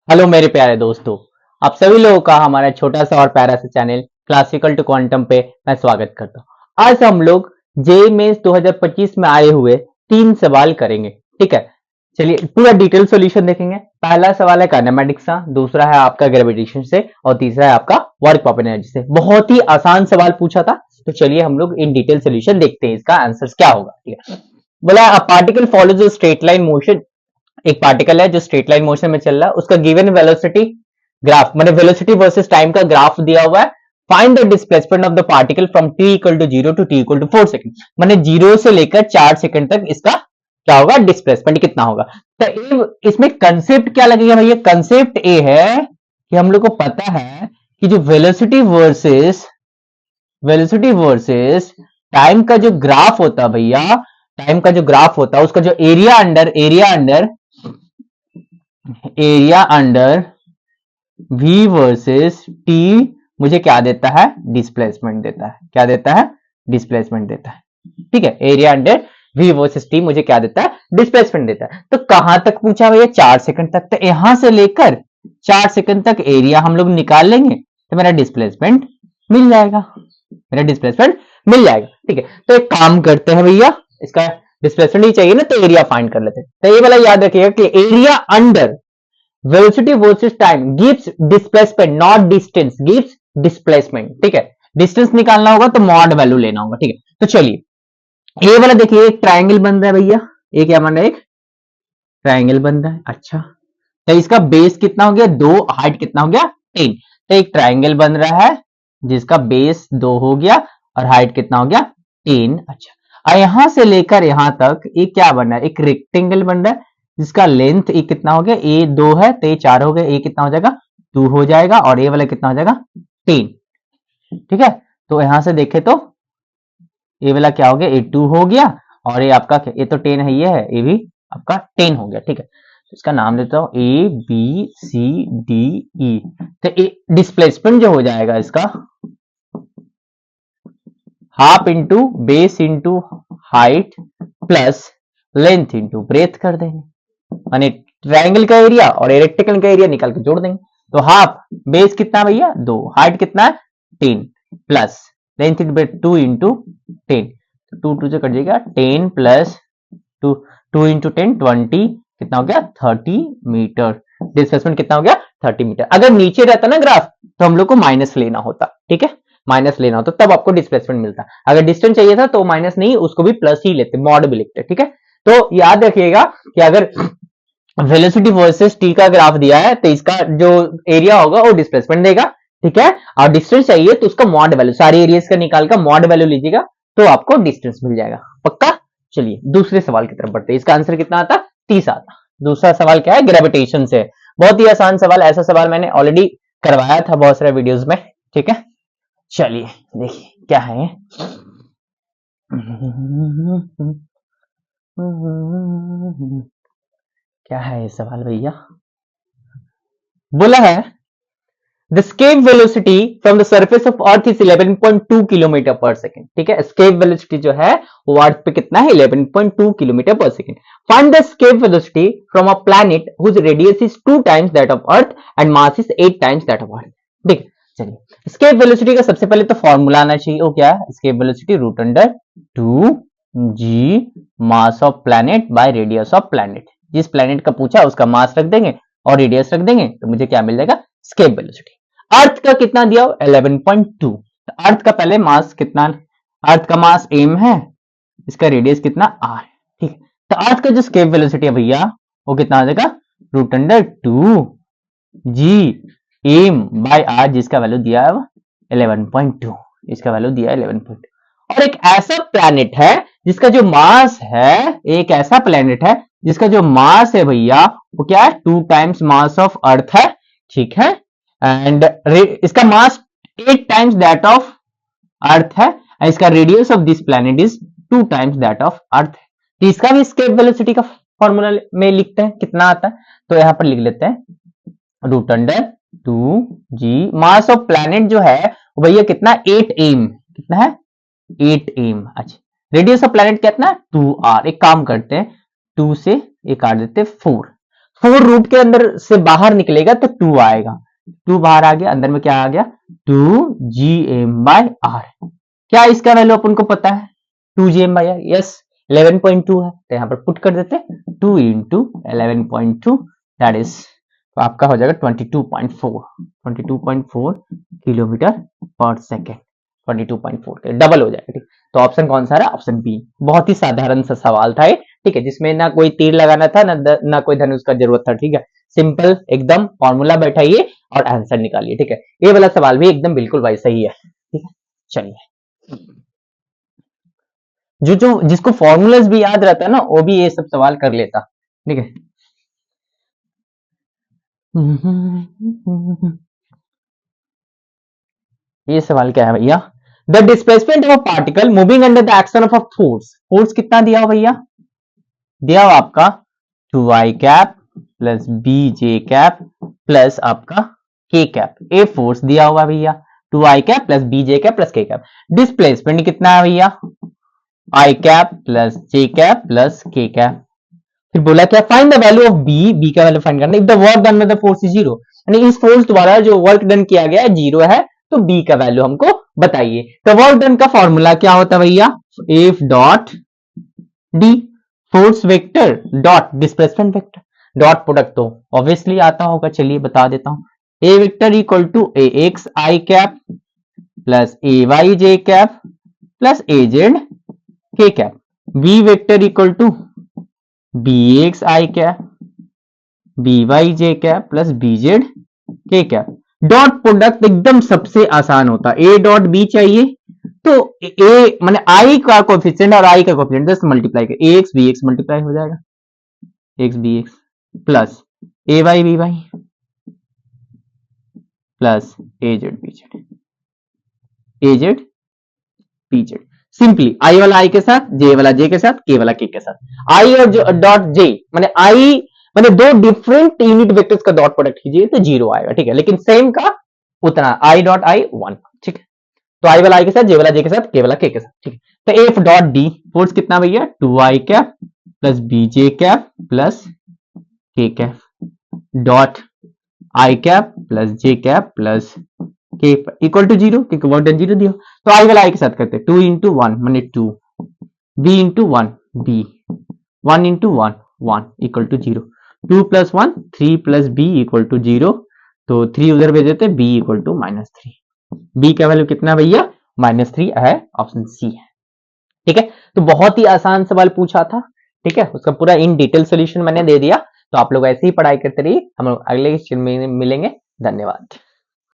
Hello मेरे प्यारे दोस्तों। आप सभी लोगों का हमारा छोटा सा और प्यारा सा चैनल क्लासिकल टू क्वांटम पे मैं स्वागत करता हूँ। आज हम लोग जेईई मेंस 2025 में आए हुए 3 सवाल करेंगे। ठीक है, चलिए पूरा डिटेल सॉल्यूशन देखेंगे। पहला सवाल है काइनेमेटिक्स का, दूसरा है आपका ग्रेविटेशन से और तीसरा है आपका वर्क पॉपुलर एनर्जी से। बहुत ही आसान सवाल पूछा था, तो चलिए हम लोग इन डिटेल सॉल्यूशन देखते हैं इसका आंसर क्या होगा। ठीक है, बोला a particle follows straight line motion. एक पार्टिकल है जो स्ट्रेट लाइन मोशन में चल रहा है, उसका गिवन वेलोसिटी ग्राफ माने वेलोसिटी वर्सेस टाइम का ग्राफ दिया हुआ है। Find the displacement of the particle from t equal to 0 to t equal to 4 second. माने 0 से लेकर 4 सेकंड तक इसका क्या होगा, डिस्प्लेसमेंट कितना होगा। तो इसमें कंसेप्ट क्या लगेगा भैया? कंसेप्ट ए है कि हम लोग को पता है कि जो वेलोसिटी वर्सेस टाइम का जो ग्राफ होता है भैया, टाइम का जो ग्राफ होता है उसका जो area under v versus t मुझे क्या देता है? डिस्प्लेसमेंट देता है। क्या देता है? डिस्प्लेसमेंट देता है। ठीक है, area under v versus t मुझे क्या देता है? डिस्प्लेसमेंट देता है। तो कहां तक पूछा भैया? 4 सेकंड तक। तो यहां से लेकर 4 सेकंड तक एरिया हम लोग निकाल लेंगे तो मेरा डिस्प्लेसमेंट मिल जाएगा। ठीक है, तो एक काम करते हैं भैया, इसका डिस्प्लेसमेंट ही चाहिए ना, तो एरिया फाइंड कर लेते हैं। तो ये वाला याद रखिएगा कि area under velocity versus time gives displacement, not distance, gives displacement. ठीक है, डिस्टेंस निकालना होगा तो मॉड वैल्यू लेना होगा। ठीक है, तो चलिए ये वाला देखिए, एक ट्राइंगल बन रहा है भैया। एक क्या बन रहा है? एक ट्राइंगल बन रहा है। अच्छा, तो इसका बेस कितना हो गया? 2। हाइट कितना हो गया? 10। तो एक ट्राइंगल बन रहा है जिसका बेस 2 हो गया और हाइट कितना हो गया? 10। अच्छा, और यहां से लेकर यहां तक एक क्या बन रहा है? एक रेक्टेंगल बन रहा है जिसका लेंथ ए कितना हो गया? ए 2 है तो ए 4 हो गया। ए कितना हो जाएगा? 2 हो जाएगा। और ए वाला कितना हो जाएगा? 10। ठीक है, तो यहां से देखे तो ए वाला क्या हो गया? ए 2 हो गया। और ये आपका ये तो 10 है, ये है, ये भी आपका 10 हो गया। ठीक है, तो इसका नाम देता हूं A B C D E. तो डिस्प्लेसमेंट जो हो जाएगा इसका half into base into height plus length into breadth कर देंगे। माने ट्राइंगल का एरिया और रेक्टेंगल का एरिया निकाल के जोड़ देंगे। तो हाफ बेस कितना भैया? 2। हाइट कितना है? 10 plus length into breadth 2 into 10। 2 2 से कट जाएगा। 10 प्लस 2, 2 इंटू 10 20 कितना हो गया? 30 मीटर। डिस्प्लेसमेंट कितना हो गया? 30 मीटर। अगर नीचे रहता ना ग्राफ तो हम लोग को माइनस लेना होता। ठीक है, माइनस लेना होता तब आपको डिस्प्लेसमेंट मिलता। अगर डिस्टेंस चाहिए था तो माइनस नहीं, उसको भी प्लस ही लेते, मॉड भी लिखते। ठीक है, तो याद रखिएगा कि अगर वेलोसिटी वर्सेस टी का ग्राफ दिया है तो इसका जो एरिया होगा वो डिस्प्लेसमेंट देगा। ठीक है, और डिस्टेंस चाहिए तो उसका मॉड वैल्यू, सारी एरियाज का निकाल कर मॉड वैल्यू लीजिएगा तो आपको डिस्टेंस मिल जाएगा। पक्का? चलिए दूसरे सवाल की तरफ बढ़ते हैं। इसका आंसर कितना आता? 30 आता। दूसरा सवाल क्या है? ग्रेविटेशन से। बहुत ही आसान सवाल, ऐसा सवाल मैंने ऑलरेडी करवाया था बहुत सारे वीडियोस में। ठीक है, चलिए देखिए क्या है। क्या है ये सवाल भैया? बोला है the escape velocity from the surface of earth is 11.2 kilometre per second. ठीक है, स्केप वेलोसिटी जो है वो अर्थ पे कितना है? 11.2 kilometre per second. Find the escape velocity from a planet whose radius is 2 times that of earth and mass is 8 times that of earth. ठीक है, चलिए स्केप वेलोसिटी का सबसे पहले तो फॉर्मूला आना चाहिए। वो क्या है? Escape velocity root under 2 G mass of planet by radius of planet. जिस प्लैनेट का पूछा उसका मास रख देंगे और रेडियस रख देंगे तो मुझे क्या मिल जाएगा? Escape velocity. अर्थ का कितना दिया? 11.2। तो अर्थ का पहले मास कितना? अर्थ का मास m है, इसका रेडियस कितना? r। ठीक है, तो अर्थ का जो स्केप वेलोसिटी है भैया वो कितना आ जाएगा? Root under 2 G M by R, जिसका वैल्यू दिया है 11.2। इसका वैल्यू दिया है 11.2। और एक ऐसा प्लैनेट है जिसका जो मास है, एक ऐसा प्लैनेट है जिसका जो मास है भैया वो क्या है? 2 टाइम्स मास ऑफ अर्थ है। ठीक है, एंड इसका मास 8 टाइम्स दैट ऑफ अर्थ है। इसका radius of this planet is 2 times that of अर्थ है। तो इसका भी स्केप वेलोसिटी का फॉर्मूला में लिखते हैं, कितना आता है? तो यहां पर लिख लेते हैं root under 2 G mass of planet जो है भैया कितना? 8 एम। कितना है? 8 एम। अच्छा, रेडियस ऑफ प्लैनेट कितना? 2 आर। एक काम करते हैं, 2 से एक काट देते 4। 4 रूट के अंदर से बाहर निकलेगा तो 2 आएगा, 2 बाहर आ गया, अंदर में क्या आ गया 2gm/r। क्या इसका वैल्यू अपन को पता है 2gm/r, यस 11.2 है, तो यहां पर पुट कर देते 2 इंटू 11.2 दैट इज, तो आपका हो जाएगा 22.4 किलोमीटर पर सेकेंड, 22.4 के डबल हो जाएगा। ठीक, तो ऑप्शन कौन सा रहा, ऑप्शन बी। बहुत ही साधारण सा सवाल था ये, ठीक है, जिसमें ना कोई तीर लगाना था ना कोई धनुष का जरूरत था। ठीक है, सिंपल एकदम फॉर्मूला बैठाइए और आंसर निकालिए। ठीक है, ये वाला सवाल भी एकदम बिल्कुल वैसा ही है। ठीक है, चलिए, जो जो जिसको फॉर्मूलाज भी याद रहता है ना, वो भी ये सब सवाल कर लेता। ठीक है, ये सवाल क्या है भैया, the displacement of a particle moving under the action of a force, force कितना दिया हो भैया, दिया हो आपका 2i cap plus bj cap plus आपका k कैप, ए फोर्स दिया हुआ भैया 2i cap plus bj cap plus k cap. Displacement कितना है भैया i cap plus j cap plus k cap. फिर बोला क्या, find the value of B का वैल्यू फाइंड करना, if the work done by the force is zero, यानी इस फोर्स द्वारा जो वर्क डन किया गया है जीरो है, तो बी का वैल्यू हमको बताइए। तो वर्क डन का फॉर्मूला क्या होता है भैया, F dot D, force vector dot displacement vector dot product, तो ऑब्वियसली आता होगा, चलिए बता देता हूं। A vector equal to A X I cap plus A Y J cap plus A Z K cap, B vector equal to B X I cap B Y J cap plus B Z K cap. Dot product एकदम सबसे आसान होता है, ए dot B चाहिए तो ए माने आई का coefficient और आई का कोफिशिएंट जस्ट मल्टीप्लाई कर, A X B X multiply हो जाएगा, X B X plus A Y B Y plus A Z B Z, A Z B Z. Simply I वाला आई के साथ, जे वाला जे के साथ, के वाला के साथ, आई और डॉट जे माने आई माने दो डिफरेंट यूनिट वेक्टर्स का डॉट प्रोडक्ट कीजिए तो जीरो आएगा। ठीक है, लेकिन सेम का उतना आई डॉट आई वन। ठीक है, तो आई वाला आई के साथ, जे वाला जे के साथ, के वाला के साथ। ठीक है, तो एफ डॉट डी फोर्स कितना भैया 2i कैप प्लस बीजे कैप प्लस के cap dot I cap plus J cap plus के इक्वल टू जीरो, क्योंकि वर्क डन जीरो दिया। तो आई वाला आई के साथ करते हैं 2 इंटू वन मैंने 2, B into one B, 1 into one 1 equal to zero, 2 plus 1 3 plus B equal to zero, तो 3 उधर भेज देते बी इक्वल टू -3। बी का वैल्यू कितना भैया -3 है, ऑप्शन सी है। ठीक है, तो बहुत ही आसान सवाल पूछा था। ठीक है, उसका पूरा इन डिटेल सोल्यूशन मैंने दे दिया, तो आप लोग ऐसे ही पढ़ाई करते रहिए, हम लोग अगले मिलेंगे। धन्यवाद।